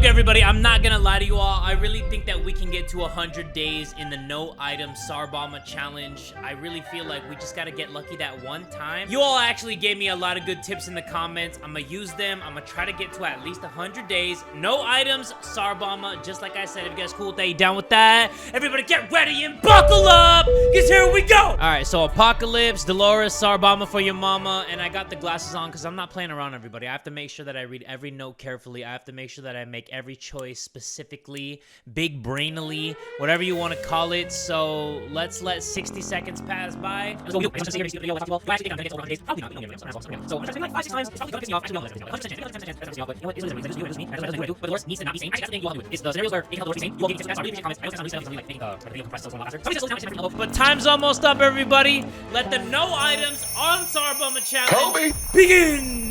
Look, everybody, I'm not gonna lie to you all. I really think that we can get to 100 days in the no item Tsar Bomba challenge. I really feel like we just gotta get lucky that one time. You all actually gave me a lot of good tips in the comments. I'm gonna use them. I'm gonna try to get to at least 100 days. No items, Tsar Bomba, just like I said. If you guys cool with that, you down with that? Everybody get ready and buckle up, because here we go. All right, so Apocalypse, Dolores, Tsar Bomba for your mama, and I got the glasses on because I'm not playing around, everybody. I have to make sure that I read every note carefully. I have to make sure that I make every choice specifically, big brainily, whatever you want to call it. So let's let 60 seconds pass by. Let's go. But time's almost up, everybody. Let the no items on Tsar Bomba challenge begin.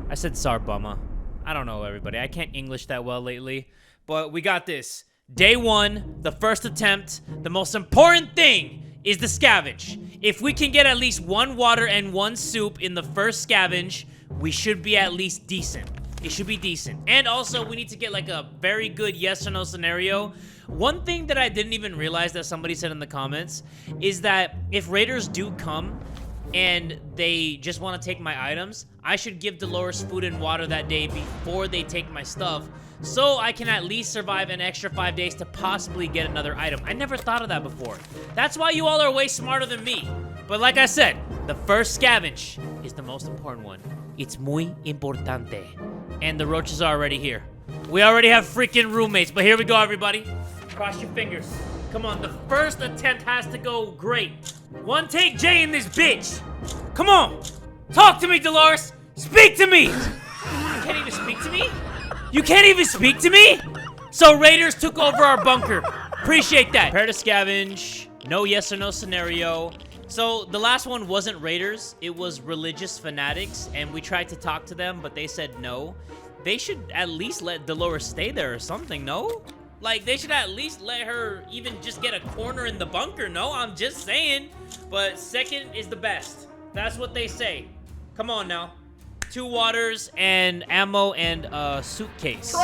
I said Tsar Bomba. I don't know, everybody. I can't English that well lately, but we got this. Day one, the first attempt. The most important thing is the scavenge. If we can get at least one water and one soup in the first scavenge, we should be at least decent. It should be decent. And also, we need to get like a very good yes or no scenario. One thing that I didn't even realize that somebody said in the comments is that if raiders do come and they just want to take my items, I should give Dolores food and water that day before they take my stuff, so I can at least survive an extra 5 days to possibly get another item. I never thought of that before. That's why you all are way smarter than me. But like I said, the first scavenge is the most important one. It's muy importante. And the roaches are already here. We already have freaking roommates, but here we go, everybody. Cross your fingers. Come on, the first attempt has to go great. One take J in this bitch. Come on. Talk to me, Dolores. Speak to me. You can't even speak to me? You can't even speak to me? So raiders took over our bunker. Appreciate that. Prepare to scavenge. No yes or no scenario. So the last one wasn't raiders. It was religious fanatics. And we tried to talk to them, but they said no. They should at least let Dolores stay there or something, no? Like, they should at least let her even just get a corner in the bunker, no? I'm just saying. But second is the best. That's what they say. Come on now. 2 waters and ammo and a suitcase.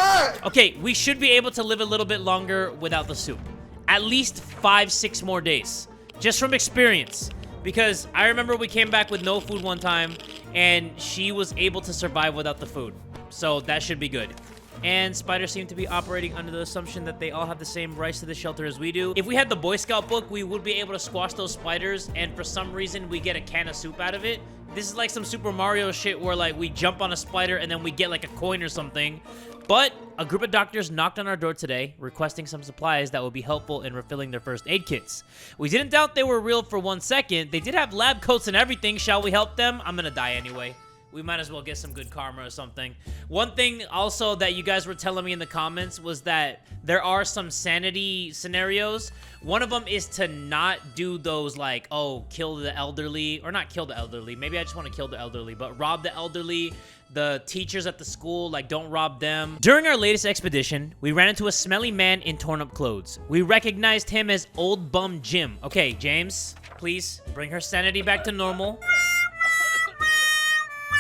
Okay, we should be able to live a little bit longer without the soup. At least 5-6 more days. Just from experience. Because I remember we came back with no food one time, and she was able to survive without the food. So that should be good. And spiders seem to be operating under the assumption that they all have the same rights to the shelter as we do. If we had the Boy Scout book, we would be able to squash those spiders, and for some reason, we get a can of soup out of it. This is like some Super Mario shit where, like, we jump on a spider and then we get, like, a coin or something. But a group of doctors knocked on our door today, requesting some supplies that would be helpful in refilling their first aid kits. We didn't doubt they were real for 1 second. They did have lab coats and everything. Shall we help them? I'm gonna die anyway. We might as well get some good karma or something. One thing also that you guys were telling me in the comments was that there are some sanity scenarios. One of them is to not do those like, oh, kill the elderly, or not kill the elderly. Maybe I just want to kill the elderly, but rob the elderly, the teachers at the school, like don't rob them. During our latest expedition, we ran into a smelly man in torn up clothes. We recognized him as Old Bum Jim. Okay, James, please bring her sanity back to normal.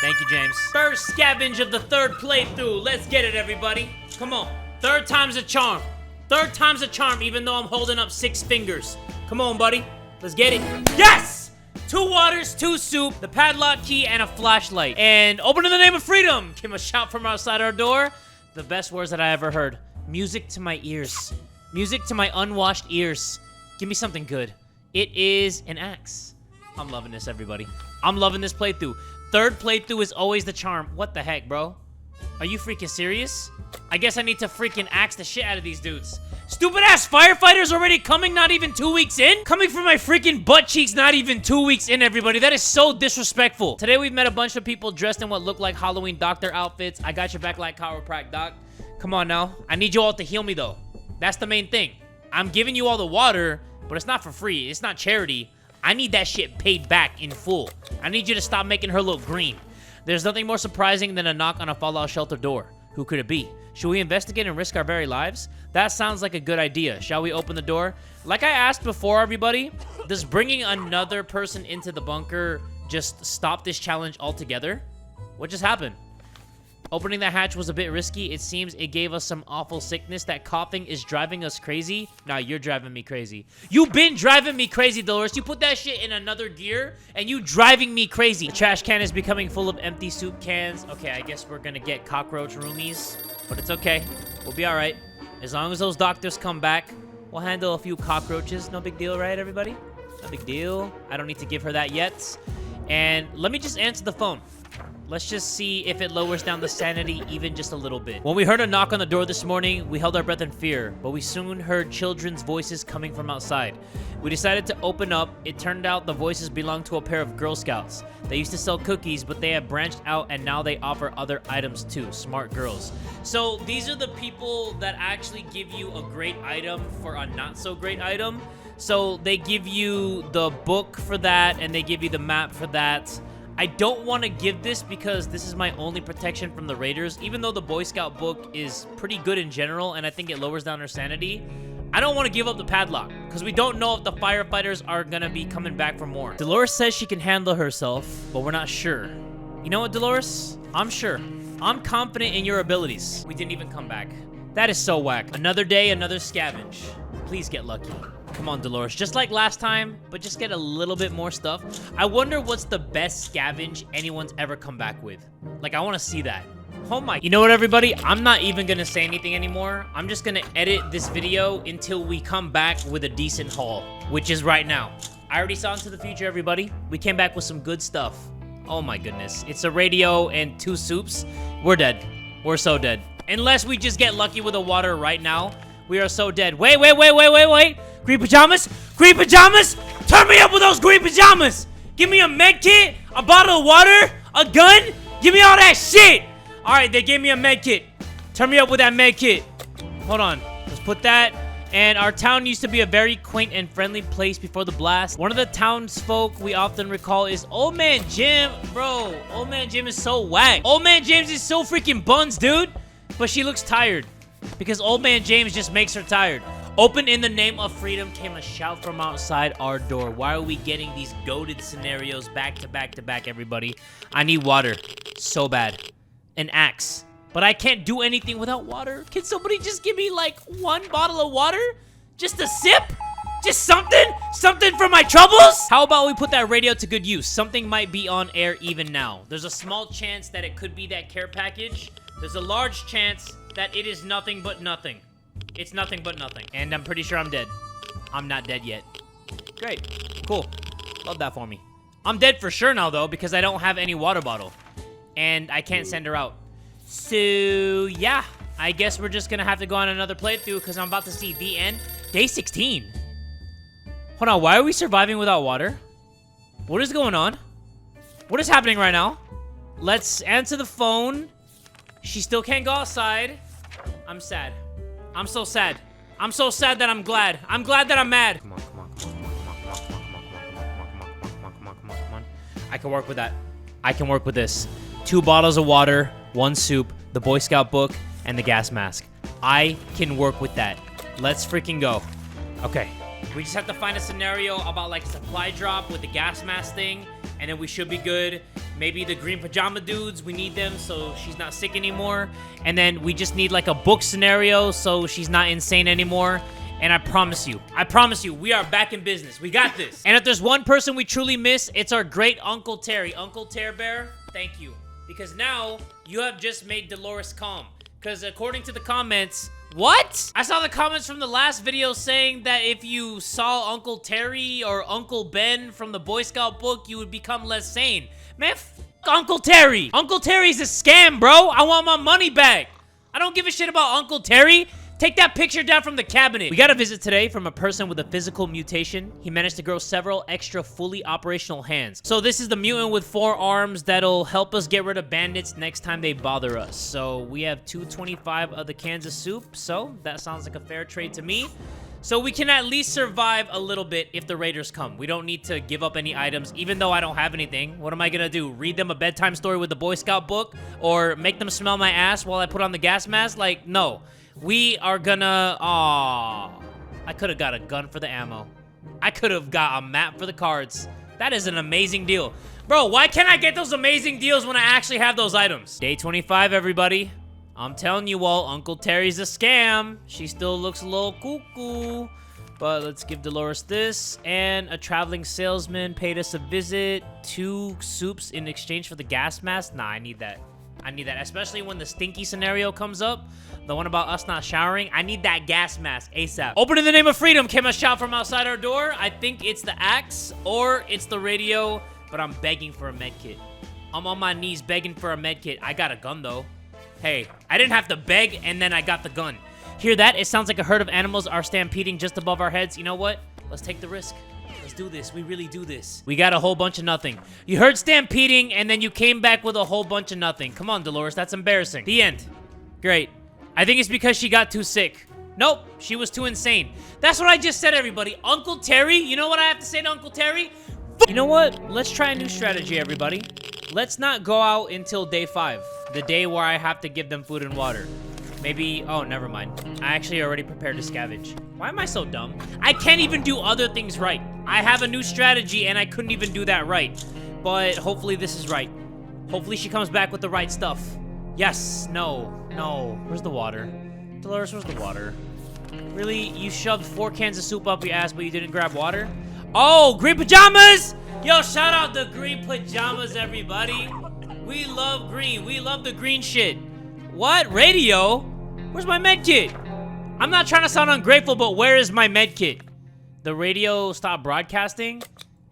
Thank you, James. First scavenge of the 3rd playthrough. Let's get it, everybody. Come on. 3rd time's a charm. 3rd time's a charm, even though I'm holding up 6 fingers. Come on, buddy. Let's get it. Yes! 2 waters, 2 soup, the padlock key, and a flashlight. And open in the name of freedom. Came a shout from outside our door. The best words that I ever heard. Music to my ears. Music to my unwashed ears. Give me something good. It is an axe. I'm loving this, everybody. I'm loving this playthrough. 3rd playthrough is always the charm. What the heck, bro? Are you freaking serious? I guess I need to freaking axe the shit out of these dudes. Stupid ass firefighters already coming not even 2 weeks in? Coming from my freaking butt cheeks not even 2 weeks in, everybody. That is so disrespectful. Today we've met a bunch of people dressed in what look like Halloween doctor outfits. I got your back like chiropractic, doc. Come on now. I need you all to heal me though. That's the main thing. I'm giving you all the water, but it's not for free. It's not charity. I need that shit paid back in full. I need you to stop making her look green. There's nothing more surprising than a knock on a Fallout shelter door. Who could it be? Should we investigate and risk our very lives? That sounds like a good idea. Shall we open the door? Like I asked before, everybody, does bringing another person into the bunker just stop this challenge altogether? What just happened? Opening the hatch was a bit risky. It seems it gave us some awful sickness. That coughing is driving us crazy. Nah, you're driving me crazy. You've been driving me crazy, Dolores. You put that shit in another gear, and you driving me crazy. The trash can is becoming full of empty soup cans. Okay, I guess we're gonna get cockroach roomies, but it's okay. We'll be all right. As long as those doctors come back, we'll handle a few cockroaches. No big deal, right, everybody? No big deal. I don't need to give her that yet. And let me just answer the phone. Let's just see if it lowers down the sanity even just a little bit. When we heard a knock on the door this morning, we held our breath in fear, but we soon heard children's voices coming from outside. We decided to open up. It turned out the voices belonged to a pair of Girl Scouts. They used to sell cookies, but they have branched out and now they offer other items too. Smart girls. So these are the people that actually give you a great item for a not so great item. So they give you the book for that and they give you the map for that. I don't want to give this because this is my only protection from the raiders. Even though the Boy Scout book is pretty good in general and I think it lowers down our sanity, I don't want to give up the padlock because we don't know if the firefighters are going to be coming back for more. Dolores says she can handle herself, but we're not sure. You know what, Dolores? I'm sure. I'm confident in your abilities. We didn't even come back. That is so whack. Another day, another scavenge. Please get lucky. Come on, Dolores. Just like last time, but just get a little bit more stuff. I wonder what's the best scavenge anyone's ever come back with. Like, I want to see that. Oh my. You know what, everybody? I'm not even going to say anything anymore. I'm just going to edit this video until we come back with a decent haul, which is right now. I already saw into the future, everybody. We came back with some good stuff. Oh my goodness. It's a radio and 2 soups. We're dead. We're so dead. Unless we just get lucky with the water right now. We are so dead. Wait. Green pajamas? Green pajamas? Turn me up with those green pajamas! Give me a med kit, a bottle of water, a gun. Give me all that shit! Alright, they gave me a med kit. Turn me up with that med kit. Hold on. Let's put that. And our town used to be a very quaint and friendly place before the blast. One of the townsfolk we often recall is Old Man Jim. Bro, Old Man Jim is so whack. Old Man James is so freaking buns, dude. But she looks tired. Because Old Man James just makes her tired. Open in the name of freedom came a shout from outside our door. Why are we getting these goated scenarios back to back to back, everybody? I need water. So bad. An axe. But I can't do anything without water. Can somebody just give me, like, 1 bottle of water? Just a sip? Just something? Something for my troubles? How about we put that radio to good use? Something might be on air even now. There's a small chance that it could be that care package. There's a large chance that it is nothing but nothing. It's nothing but nothing. And I'm pretty sure I'm dead. I'm not dead yet. Great. Cool. Love that for me. I'm dead for sure now, though, because I don't have any water bottle. And I can't send her out. So, yeah. I guess we're just going to have to go on another playthrough because I'm about to see the end. Day 16. Hold on. Why are we surviving without water? What is going on? What is happening right now? Let's answer the phone. She still can't go outside. I'm sad. I'm so sad. I'm so sad that I'm glad. I'm glad that I'm mad. Come on. I can work with that. I can work with this. 2 bottles of water, 1 soup, the Boy Scout book, and the gas mask. I can work with that. Let's freaking go. Okay. We just have to find a scenario about like a supply drop with the gas mask thing, and then we should be good. Maybe the green pajama dudes, we need them so she's not sick anymore. And then we just need like a book scenario so she's not insane anymore. And I promise you, we are back in business. We got this. And if there's one person we truly miss, it's our great Uncle Terry. Uncle Tear Bear, thank you. Because now you have just made Dolores calm. Because according to the comments, what? I saw the comments from the last video saying that if you saw Uncle Terry or Uncle Ben from the Boy Scout book, you would become less sane. Man, f Uncle Terry. Uncle Terry's a scam, bro. I want my money back. I don't give a shit about Uncle Terry. Take that picture down from the cabinet. We got a visit today from a person with a physical mutation. He managed to grow several extra fully operational hands. So this is the mutant with 4 arms that'll help us get rid of bandits next time they bother us. So we have 225 of the cans of soup. So that sounds like a fair trade to me. So we can at least survive a little bit if the raiders come. We don't need to give up any items, even though I don't have anything. What am I gonna do? Read them a bedtime story with the Boy Scout book? Or make them smell my ass while I put on the gas mask? Like, no. We are gonna... Aww. I could have got a gun for the ammo. I could have got a map for the cards. That is an amazing deal. Bro, why can't I get those amazing deals when I actually have those items? Day 25, everybody. I'm telling you all, Uncle Terry's a scam. She still looks a little cuckoo. But let's give Dolores this. And a traveling salesman paid us a visit. 2 soups in exchange for the gas mask. Nah, I need that. I need that. Especially when the stinky scenario comes up. The one about us not showering. I need that gas mask ASAP. Open in the name of freedom came a shout from outside our door. I think it's the axe or it's the radio. But I'm begging for a med kit. I'm on my knees begging for a med kit. I got a gun though. Hey, I didn't have to beg and then I got the gun. Hear that? It sounds like a herd of animals are stampeding just above our heads. You know what? Let's take the risk. Let's do this. We really do this. We got a whole bunch of nothing. You heard stampeding and then you came back with a whole bunch of nothing. Come on, Dolores. That's embarrassing. The end. Great. I think it's because she got too sick. Nope. She was too insane. That's what I just said, everybody. Uncle Terry. You know what I have to say to Uncle Terry? You know what? Let's try a new strategy, everybody. Let's not go out until day 5. The day where I have to give them food and water. Maybe, oh, never mind. I actually already prepared to scavenge. Why am I so dumb? I can't even do other things right. I have a new strategy and I couldn't even do that right. But hopefully this is right. Hopefully she comes back with the right stuff. Yes, no. Where's the water? Dolores, where's the water? Really? You shoved 4 cans of soup up your ass, but you didn't grab water? Oh, green pajamas! Yo, shout out the green pajamas, everybody. We love green. We love the green shit. What? Radio? Where's my med kit? I'm not trying to sound ungrateful, but where is my med kit? The radio stopped broadcasting?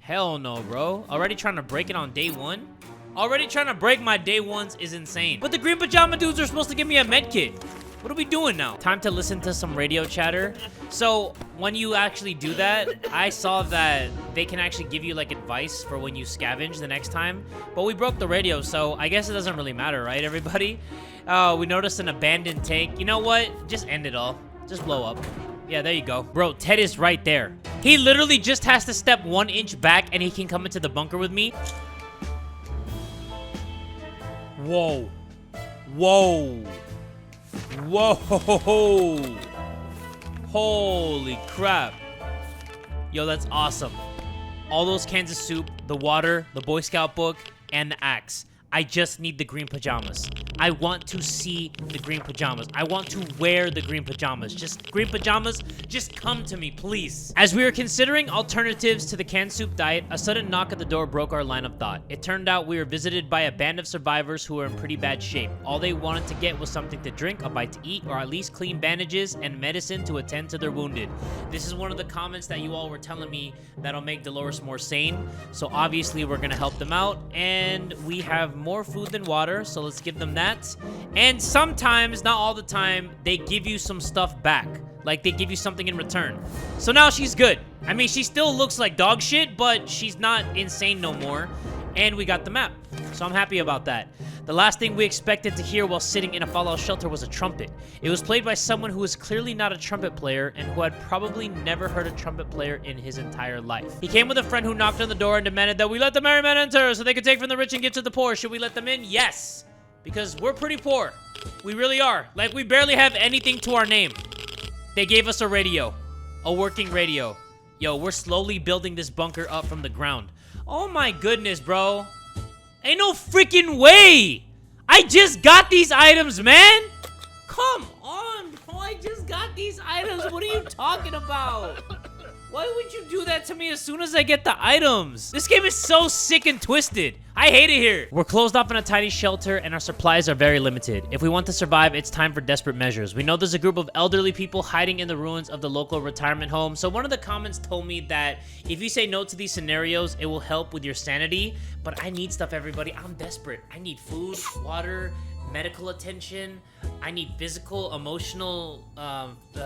Hell no, bro. Already trying to break it on day 1? Already trying to break my day 1s is insane. But the green pajama dudes are supposed to give me a med kit. What are we doing now? Time to listen to some radio chatter. So, when you actually do that, I saw that they can actually give you, like, advice for when you scavenge the next time. But we broke the radio, so I guess it doesn't really matter, right, everybody? We noticed an abandoned tank. You know what? Just end it all. Just blow up. Yeah, there you go. Bro, Ted is right there. He literally just has to step 1 inch back and he can come into the bunker with me. Whoa. Whoa. Whoa. Holy crap. Yo, that's awesome. All those cans of soup, the water, the Boy Scout book, and the axe. I just need the green pajamas. I want to see the green pajamas. I want to wear the green pajamas. Just green pajamas, just come to me, please. As we were considering alternatives to the canned soup diet, a sudden knock at the door broke our line of thought. It turned out we were visited by a band of survivors who were in pretty bad shape. All they wanted to get was something to drink, a bite to eat, or at least clean bandages and medicine to attend to their wounded. This is one of the comments that you all were telling me that'll make Dolores more sane. So obviously we're gonna help them out, and we have more food than water, so let's give them that. And sometimes, not all the time, they give you some stuff back. Like, they give you something in return. So now she's good. I mean, she still looks like dog shit, but she's not insane no more. And we got the map. So I'm happy about that. The last thing we expected to hear while sitting in a fallout shelter was a trumpet. It was played by someone who was clearly not a trumpet player and who had probably never heard a trumpet player in his entire life. He came with a friend who knocked on the door and demanded that we let the merry men enter so they could take from the rich and give to the poor. Should we let them in? Yes. Because we're pretty poor. We really are. Like, we barely have anything to our name. They gave us a radio. A working radio. Yo, we're slowly building this bunker up from the ground. Oh my goodness, bro. Ain't no freaking way. I just got these items, man. Come on, bro. I just got these items. What are you talking about? Why would you do that to me as soon as I get the items? This game is so sick and twisted. I hate it here. We're closed off in a tiny shelter and our supplies are very limited. If we want to survive, it's time for desperate measures. We know there's a group of elderly people hiding in the ruins of the local retirement home. So one of the comments told me that if you say no to these scenarios, it will help with your sanity. But I need stuff, everybody. I'm desperate. I need food, water, medical attention. I need physical, emotional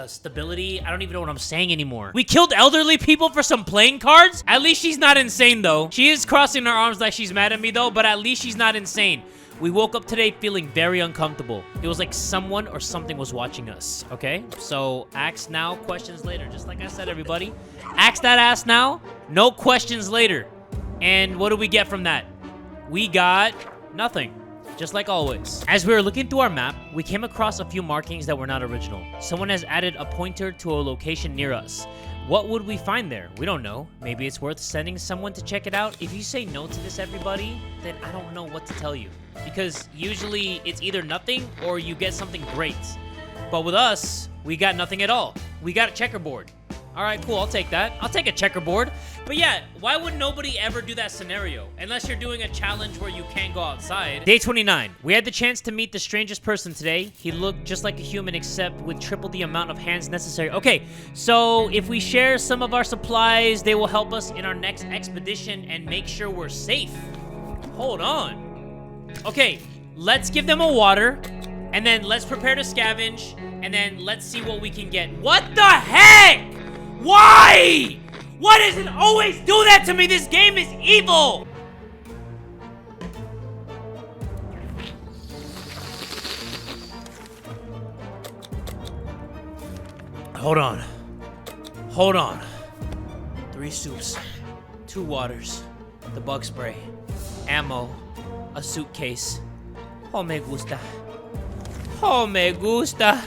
stability. I don't even know what I'm saying anymore. We killed elderly people for some playing cards? At least she's not insane, though. She is crossing her arms like she's mad at me, though, but at least she's not insane. We woke up today feeling very uncomfortable. It was like someone or something was watching us, okay? So, ask now, questions later. Just like I said, everybody. Ask that ass now, no questions later. And what do we get from that? We got nothing. just like always. As we were looking through our map, we came across a few markings that were not original. Someone has added a pointer to a location near us. What would we find there? We don't know. Maybe it's worth sending someone to check it out. If you say no to this, everybody, then I don't know what to tell you. Because usually it's either nothing or you get something great. But with us, we got nothing at all. We got a checkerboard. All right, cool, I'll take that. I'll take a checkerboard. But yeah, why would nobody ever do that scenario? Unless you're doing a challenge where you can't go outside. Day 29. We had the chance to meet the strangest person today. He looked just like a human except with triple the amount of hands necessary. Okay, so if we share some of our supplies, they will help us in our next expedition and make sure we're safe. Hold on. Okay, let's give them a water, and then let's prepare to scavenge, and then let's see what we can get. What the heck? Why? Why does it always do that to me? This game is evil! Hold on. Hold on. 3 soups, 2 waters, the bug spray, ammo, a suitcase. Oh, me gusta. Oh, me gusta.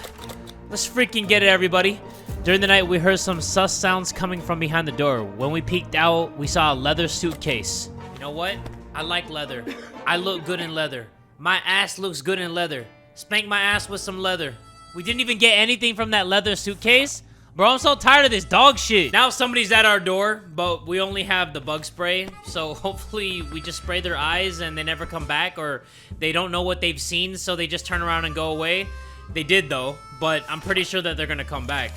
Let's freaking get it, everybody. During the night, we heard some sus sounds coming from behind the door. When we peeked out, we saw a leather suitcase. You know what? I like leather. I look good in leather. My ass looks good in leather. Spank my ass with some leather. We didn't even get anything from that leather suitcase. Bro, I'm so tired of this dog shit. Now somebody's at our door, but we only have the bug spray. So hopefully we just spray their eyes and they never come back, or they don't know what they've seen, so they just turn around and go away. They did though, but I'm pretty sure that they're gonna come back.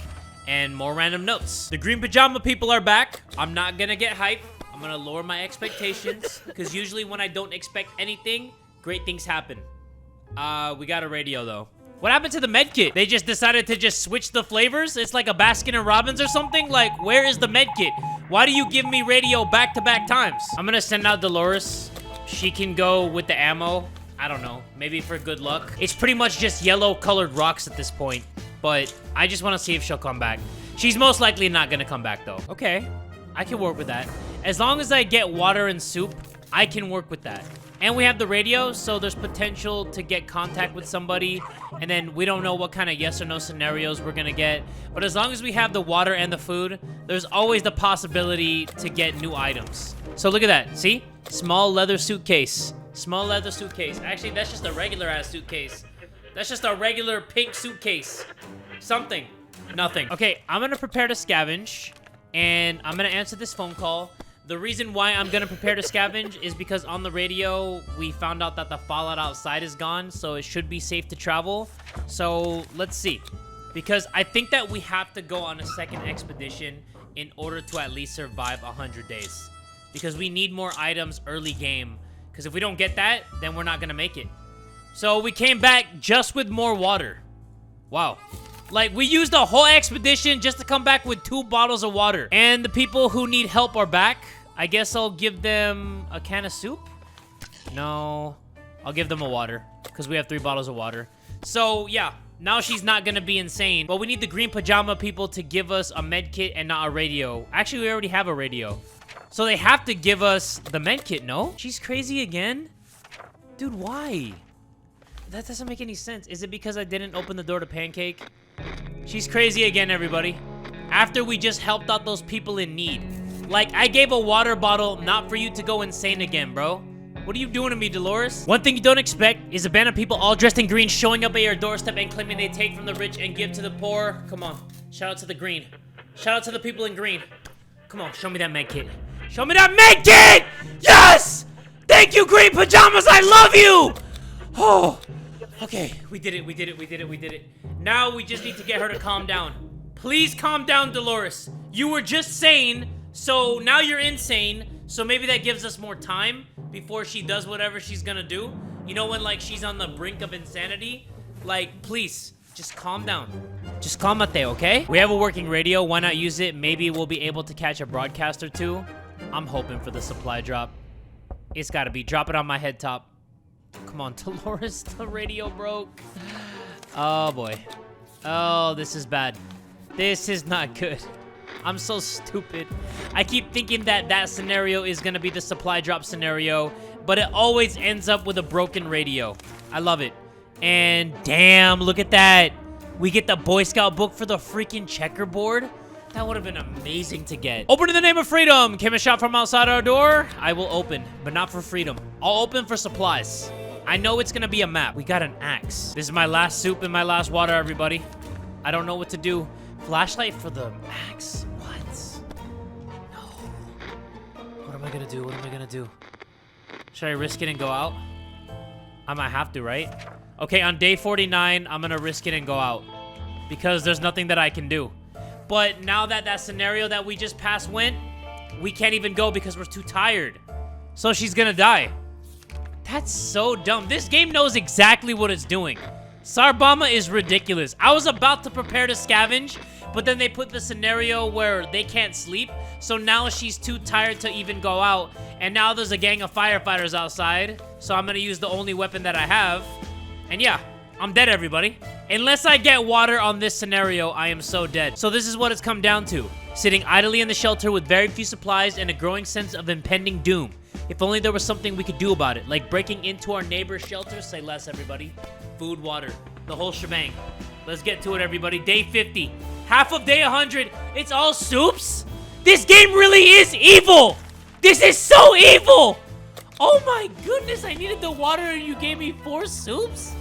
And more random notes. The green pajama people are back. I'm not gonna get hype. I'm gonna lower my expectations, because usually when I don't expect anything, great things happen. We got a radio though. What happened to the med kit? They just decided to just switch the flavors? It's like a Baskin and Robbins or something? Like, where is the med kit? Why do you give me radio back-to-back times? I'm gonna send out Dolores. She can go with the ammo. I don't know, maybe for good luck. It's pretty much just yellow colored rocks at this point, but I just want to see if she'll come back. She's most likely not gonna come back though. Okay, I can work with that. As long as I get water and soup, I can work with that. And we have the radio, so there's potential to get contact with somebody, and then we don't know what kind of yes or no scenarios we're gonna get. But as long as we have the water and the food, there's always the possibility to get new items. So look at that, see? Small leather suitcase. Small leather suitcase. Actually, that's just a regular ass suitcase. That's just a regular pink suitcase. Something. Nothing. Okay, I'm gonna prepare to scavenge, and I'm gonna answer this phone call. The reason why I'm gonna prepare to scavenge is because on the radio, we found out that the fallout outside is gone, so it should be safe to travel. So, let's see. Because I think that we have to go on a second expedition in order to at least survive 100 days. Because we need more items early game. Because if we don't get that, then we're not gonna make it. So we came back just with more water. Wow. Like, we used a whole expedition just to come back with 2 bottles of water. And the people who need help are back. I guess I'll give them a can of soup? No. I'll give them a water, because we have 3 bottles of water. So, yeah. Now she's not gonna be insane. But we need the green pajama people to give us a med kit and not a radio. Actually, we already have a radio. So they have to give us the med kit, no? She's crazy again? Dude, why? That doesn't make any sense. Is it because I didn't open the door to Pancake? She's crazy again, everybody. After we just helped out those people in need. Like, I gave a water bottle not for you to go insane again, bro. What are you doing to me, Dolores? One thing you don't expect is a band of people all dressed in green showing up at your doorstep and claiming they take from the rich and give to the poor. Come on. Shout out to the green. Shout out to the people in green. Come on, show me that med kit. Show me that med kit! Yes! Thank you, green pajamas! I love you! Oh. Okay, we did it, we did it, we did it, we did it. Now we just need to get her to calm down. Please calm down, Dolores. You were just sane, so now you're insane. So maybe that gives us more time before she does whatever she's gonna do. You know, when like she's on the brink of insanity? Like, please, just calm down. Just calmate, okay? We have a working radio, why not use it? Maybe we'll be able to catch a broadcast or 2. I'm hoping for the supply drop. It's gotta be. Drop it on my head top. Come on, Dolores, the radio broke. Oh, boy. Oh, this is bad. This is not good. I'm so stupid. I keep thinking that that scenario is gonna be the supply drop scenario. but it always ends up with a broken radio. I love it. And damn, look at that. We get the Boy Scout book for the freaking checkerboard. That would have been amazing to get. Open in the name of freedom. Came a shot from outside our door. I will open, but not for freedom. I'll open for supplies. I know it's gonna be a map. We got an axe. This is my last soup and my last water, everybody. I don't know what to do. Flashlight for the axe. What? No. What am I gonna do? What am I gonna do? Should I risk it and go out? I might have to, right? Okay, on day 49, I'm gonna risk it and go out. Because there's nothing that I can do. But now that that scenario that we just passed went, we can't even go because we're too tired. So she's gonna die. That's so dumb. This game knows exactly what it's doing. Tsar Bomba is ridiculous. I was about to prepare to scavenge, but then they put the scenario where they can't sleep. So now she's too tired to even go out. And now there's a gang of firefighters outside. So I'm gonna use the only weapon that I have. And yeah, I'm dead, everybody. Unless I get water on this scenario, I am so dead. So this is what it's come down to. Sitting idly in the shelter with very few supplies and a growing sense of impending doom. If only there was something we could do about it. Like breaking into our neighbor's shelter. Say less, everybody. Food, water. The whole shebang. Let's get to it, everybody. Day 50. Half of day 100. It's all soups? This game really is evil! This is so evil! Oh my goodness, I needed the water and you gave me 4 soups?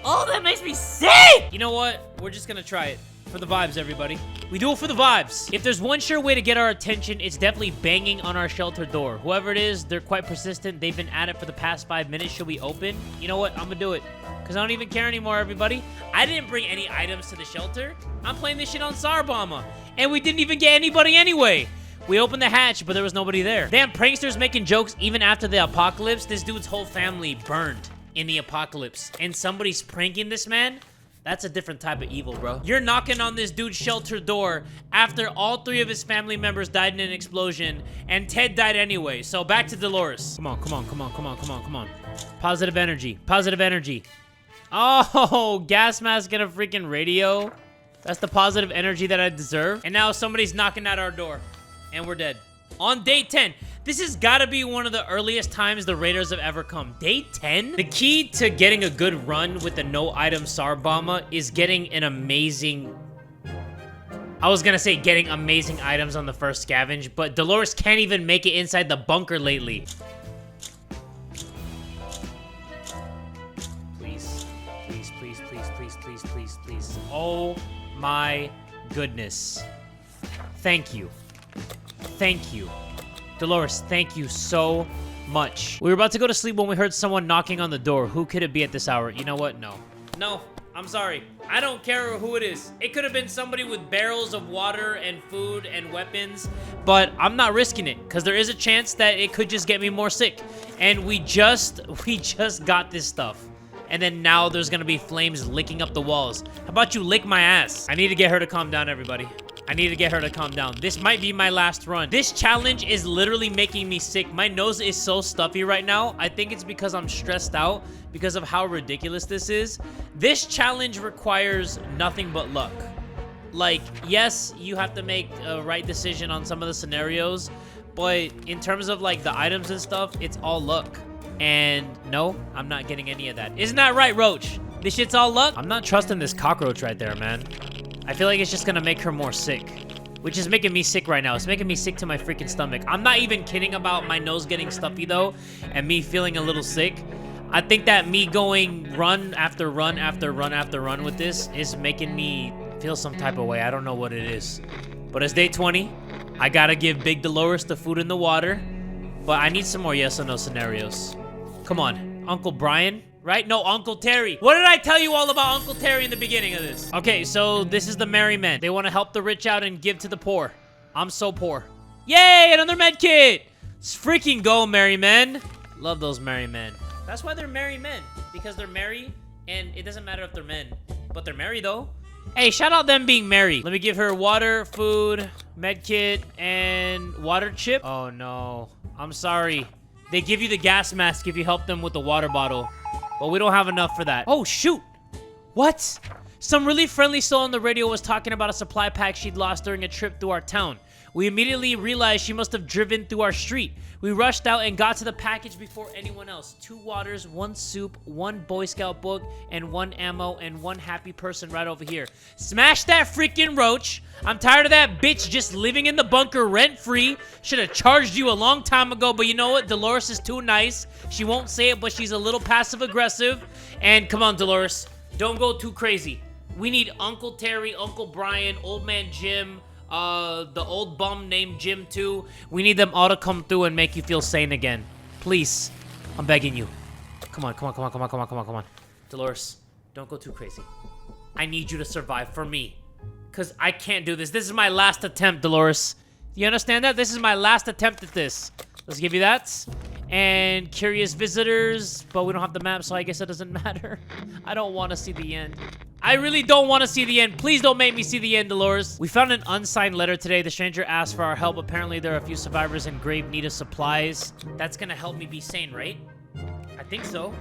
Oh, that makes me sick! You know what? We're just gonna try it. For the vibes, everybody. We do it for the vibes. If there's one sure way to get our attention, it's definitely banging on our shelter door. Whoever it is, they're quite persistent. They've been at it for the past 5 minutes. Should we open? You know what? I'm gonna do it. Because I don't even care anymore, everybody. I didn't bring any items to the shelter. I'm playing this shit on Tsar Bomba. And we didn't even get anybody anyway. We opened the hatch, but there was nobody there. Damn, pranksters making jokes even after the apocalypse. This dude's whole family burned in the apocalypse. And somebody's pranking this man? That's a different type of evil, bro. You're knocking on this dude's shelter door after all 3 of his family members died in an explosion, and Ted died anyway. So back to Dolores. Come on, come on, come on, come on, come on, come on. Positive energy. Positive energy. Oh, gas mask and a freaking radio. That's the positive energy that I deserve. And now somebody's knocking at our door. And we're dead. On day 10. This has got to be one of the earliest times the raiders have ever come. Day 10? The key to getting a good run with the no-item Tsar Bomba is getting an amazing... I was gonna say getting amazing items on the first scavenge, but Dolores can't even make it inside the bunker lately. Please. Please, please, please, please, please, please, please. Oh my goodness. Thank you. Thank you. Dolores, thank you so much. We were about to go to sleep when we heard someone knocking on the door. Who could it be at this hour? You know what? No. No, I'm sorry. I don't care who it is. It could have been somebody with barrels of water and food and weapons, but I'm not risking it because there is a chance that it could just get me more sick. And we just got this stuff. And then now there's gonna be flames licking up the walls. How about you lick my ass? I need to get her to calm down, everybody. I need to get her to calm down. This might be my last run. This challenge is literally making me sick. My nose is so stuffy right now. I think it's because I'm stressed out because of how ridiculous this is. This challenge requires nothing but luck. Like, yes, you have to make a right decision on some of the scenarios, but in terms of like the items and stuff, it's all luck. And no, I'm not getting any of that. Isn't that right, Roach? This shit's all luck? I'm not trusting this cockroach right there, man. I feel like it's just gonna make her more sick, which is making me sick right now. It's making me sick to my freaking stomach. I'm not even kidding about my nose getting stuffy though, and me feeling a little sick. I think that me going run after run after run after run with this is making me feel some type of way. I don't know what it is. But it's day 20. I gotta give Big Dolores the food and the water, but I need some more yes or no scenarios. Come on, Uncle Brian. Right? No, Uncle Terry. What did I tell you all about Uncle Terry in the beginning of this? Okay, so this is the merry men. They want to help the rich out and give to the poor. I'm so poor. Yay, another med kit. Let's freaking go, merry men. Love those merry men. That's why they're merry men. Because they're merry, and it doesn't matter if they're men. But they're merry, though. Hey, shout out them being merry. Let me give her water, food, med kit, and water chip. Oh, no. I'm sorry. They give you the gas mask if you help them with the water bottle. But we don't have enough for that. Oh, shoot. What? Some really friendly soul on the radio was talking about a supply pack she'd lost during a trip through our town. We immediately realized she must have driven through our street. We rushed out and got to the package before anyone else. 2 waters, 1 soup, 1 Boy Scout book, and 1 ammo, and 1 happy person right over here. Smash that freaking roach. I'm tired of that bitch just living in the bunker rent-free. Should have charged you a long time ago, but you know what? Dolores is too nice. She won't say it, but she's a little passive-aggressive. And come on, Dolores. Don't go too crazy. We need Uncle Terry, Uncle Brian, Old Man Jim, the old bum named Jim too. We need them all to come through and make you feel sane again. Please. I'm begging you. Come on, come on, come on, come on, come on, come on, come on. Dolores, don't go too crazy. I need you to survive for me. Because I can't do this. This is my last attempt, Dolores. You understand that? This is my last attempt at this. Let's give you that. And curious visitors, but we don't have the map, so I guess it doesn't matter. I don't want to see the end. I really don't want to see the end. Please don't make me see the end, Dolores. We found an unsigned letter today. The stranger asked for our help. Apparently, there are a few survivors in grave need of supplies. That's gonna help me be sane, right? I think so.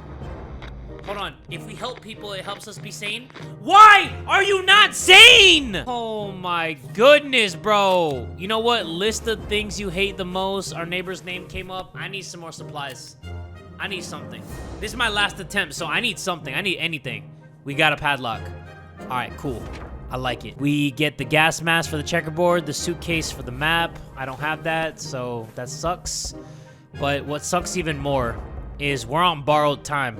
Hold on. If we help people, it helps us be sane. Why are you not sane? Oh my goodness, bro. You know what? List of things you hate the most. Our neighbor's name came up. I need some more supplies. I need something. This is my last attempt, so I need something. I need anything. We got a padlock. All right, cool. I like it. We get the gas mask for the checkerboard, the suitcase for the map. I don't have that, so that sucks. But what sucks even more is we're on borrowed time.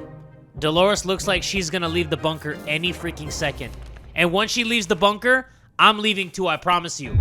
Dolores looks like she's gonna leave the bunker any freaking second. And once she leaves the bunker, I'm leaving too, I promise you.